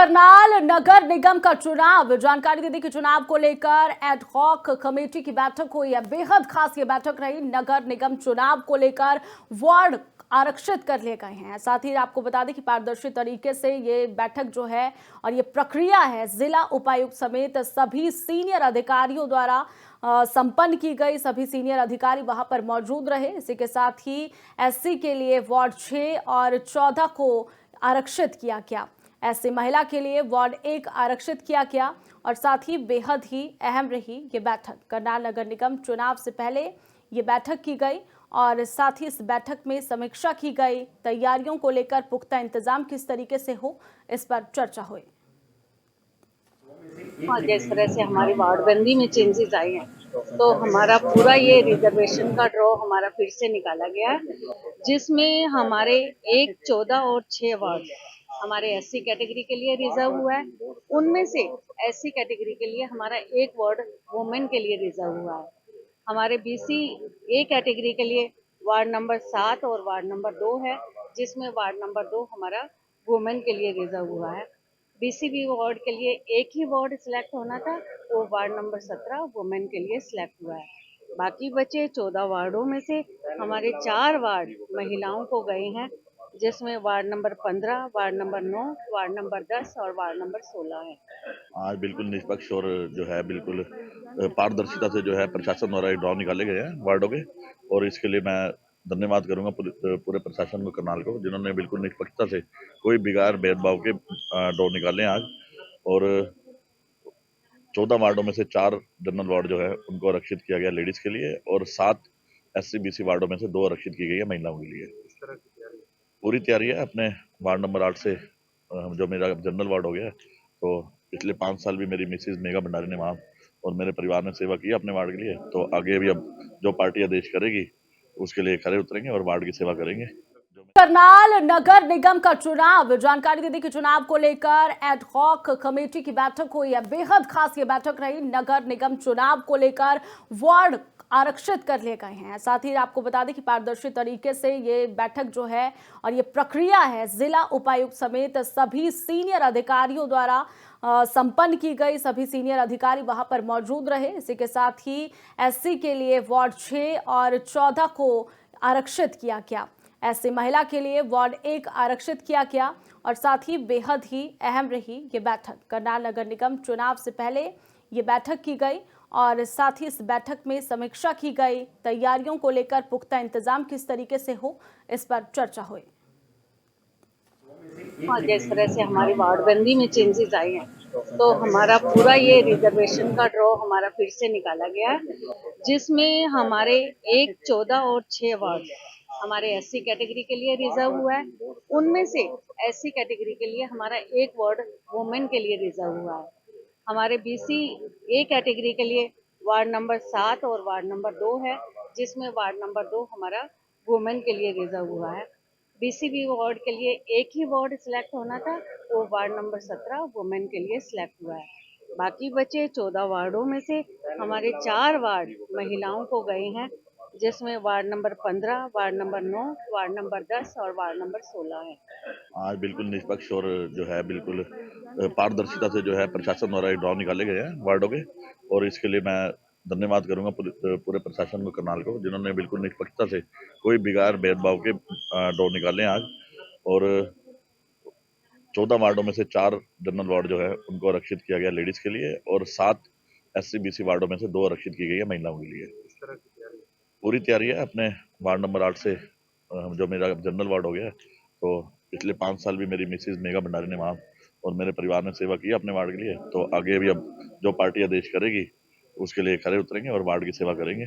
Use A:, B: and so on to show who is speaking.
A: करनाल नगर निगम का चुनाव, जानकारी दे दी कि चुनाव को लेकर एडहॉक कमेटी की बैठक हुई है। बेहद खास ये बैठक रही। नगर निगम चुनाव को लेकर वार्ड आरक्षित कर लिए गए हैं। साथ ही आपको बता दें कि पारदर्शी तरीके से ये बैठक जो है और ये प्रक्रिया है जिला उपायुक्त समेत सभी सीनियर अधिकारियों द्वारा संपन्न की गई। सभी सीनियर अधिकारी वहां पर मौजूद रहे। इसी के साथ ही एससी के लिए वार्ड 6 और 14 को आरक्षित किया गया। ऐसे महिला के लिए वार्ड 1 आरक्षित किया गया और साथ ही बेहद ही अहम रही ये बैठक। करनाल नगर निगम चुनाव से पहले ये बैठक की गई और साथ ही इस बैठक में समीक्षा की गई। तैयारियों को लेकर पुख्ता इंतजाम किस तरीके से हो, इस पर चर्चा हुई।
B: हाँ, जिस तरह से हमारी वार्डबंदी में चेंजेस आए हैं तो हमारा पूरा ये रिजर्वेशन का ड्रॉ हमारा फिर से निकाला गया है, जिसमें हमारे 1, 14 और 6 वार्ड हमारे एससी कैटेगरी के लिए रिजर्व हुआ है। उनमें से एससी कैटेगरी के लिए हमारा 1 वार्ड वुमेन के लिए रिजर्व हुआ है। हमारे बीसी ए कैटेगरी के लिए वार्ड नंबर 7 और वार्ड नंबर 2 है, जिसमें वार्ड नंबर 2 हमारा वुमेन के लिए रिजर्व हुआ है। बीसीबी वार्ड के लिए एक ही वार्ड सिलेक्ट होना था, वो वार्ड नंबर 17 वुमेन के लिए सिलेक्ट हुआ है। बाकी बचे 14 वार्डों में से हमारे 4 वार्ड महिलाओं को गए हैं, जिसमें ward number 15, ward number 9, ward number 10 और वार्ड नंबर 16 है।
C: आज बिल्कुल निष्पक्ष और जो है बिल्कुल पारदर्शिता से जो है प्रशासन द्वारा ड्रॉ निकाले गए हैं वार्डों के, और इसके लिए मैं धन्यवाद करूंगा पूरे प्रशासन को, करनाल को, जिन्होंने बिल्कुल निष्पक्षता से कोई बिगाड़ भेदभाव के ड्रॉ निकाले हैं आज। और 14 वार्डों में से 4 जनरल वार्ड जो है उनको आरक्षित किया गया लेडीज के लिए, और 7 एससी बीसी वार्डों में से 2 आरक्षित की गई है महिलाओं के लिए। पूरी तैयारी है। अपने वार्ड नंबर 8 से जो मेरा जनरल वार्ड हो गया है, तो पिछले 5 साल भी मेरी मिसेज मेघा भंडारी ने वहाँ और मेरे परिवार ने सेवा की अपने वार्ड के लिए, तो आगे भी अब जो पार्टी आदेश करेगी उसके लिए खरे उतरेंगे और वार्ड की सेवा करेंगे।
A: करनाल नगर निगम का चुनाव, जानकारी दे दी कि चुनाव को लेकर एडहॉक कमेटी की बैठक हुई है। बेहद खास ये बैठक रही। नगर निगम चुनाव को लेकर वार्ड आरक्षित कर लिए गए हैं। साथ ही आपको बता दें कि पारदर्शी तरीके से ये बैठक जो है और ये प्रक्रिया है जिला उपायुक्त समेत सभी सीनियर अधिकारियों द्वारा संपन्न की गई। सभी सीनियर अधिकारी वहां पर मौजूद रहे। इसी के साथ ही एससी के लिए वार्ड 6 और 14 को आरक्षित किया गया। ऐसे महिला के लिए वार्ड 1 आरक्षित किया गया और साथ ही बेहद ही अहम रही ये बैठक। करनाल नगर निगम चुनाव से पहले ये बैठक की गई और साथ ही इस बैठक में समीक्षा की गई। तैयारियों को लेकर पुख्ता इंतजाम किस तरीके से हो, इस पर चर्चा हुई।
B: हाँ, जिस तरह से हमारी वार्डबंदी में चेंजेस आए हैं तो हमारा पूरा ये रिजर्वेशन का ड्रॉ हमारा फिर से निकाला गया है, जिसमें हमारे 1, 14 और 6 वार्ड हमारे एससी कैटेगरी के लिए रिजर्व हुआ है। उनमें से एससी कैटेगरी के लिए हमारा 1 वार्ड वुमेन के लिए रिजर्व हुआ है। हमारे बीसी ए कैटेगरी के लिए वार्ड नंबर 7 और वार्ड नंबर 2 है, जिसमें वार्ड नंबर 2 हमारा वुमेन के लिए रिजर्व हुआ है। बीसीबी वार्ड के लिए एक ही वार्ड सिलेक्ट होना था, वो वार्ड नंबर 17 वुमेन के लिए सिलेक्ट हुआ है। बाकी बचे 14 वार्डों में से हमारे 4 वार्ड महिलाओं को गए हैं, जिसमें ward number 15, ward number 9, ward number 10 और वार्ड नंबर 16 है।
C: आज बिल्कुल निष्पक्ष और जो है बिल्कुल पारदर्शिता से जो है प्रशासन द्वारा ड्रॉ निकाले गए हैं वार्डों के, और इसके लिए मैं धन्यवाद करूंगा पूरे प्रशासन को, करनाल को, जिन्होंने बिल्कुल निष्पक्षता से कोई बिगाड़ भेदभाव के ड्रॉ निकाले हैं आज। और 14 वार्डों में से 4 जनरल वार्ड जो है उनको आरक्षित किया गया लेडीज के लिए, और 7 एससी बीसी वार्डों में से 2 आरक्षित की गई है महिलाओं के लिए। पूरी तैयारी है। अपने वार्ड नंबर 8 से जो मेरा जनरल वार्ड हो गया है, तो पिछले 5 साल भी मेरी मिसेज मेघा भंडारी ने वहाँ और मेरे परिवार ने सेवा की अपने वार्ड के लिए, तो आगे भी अब जो पार्टी आदेश करेगी उसके लिए खरे उतरेंगे और वार्ड की सेवा करेंगे।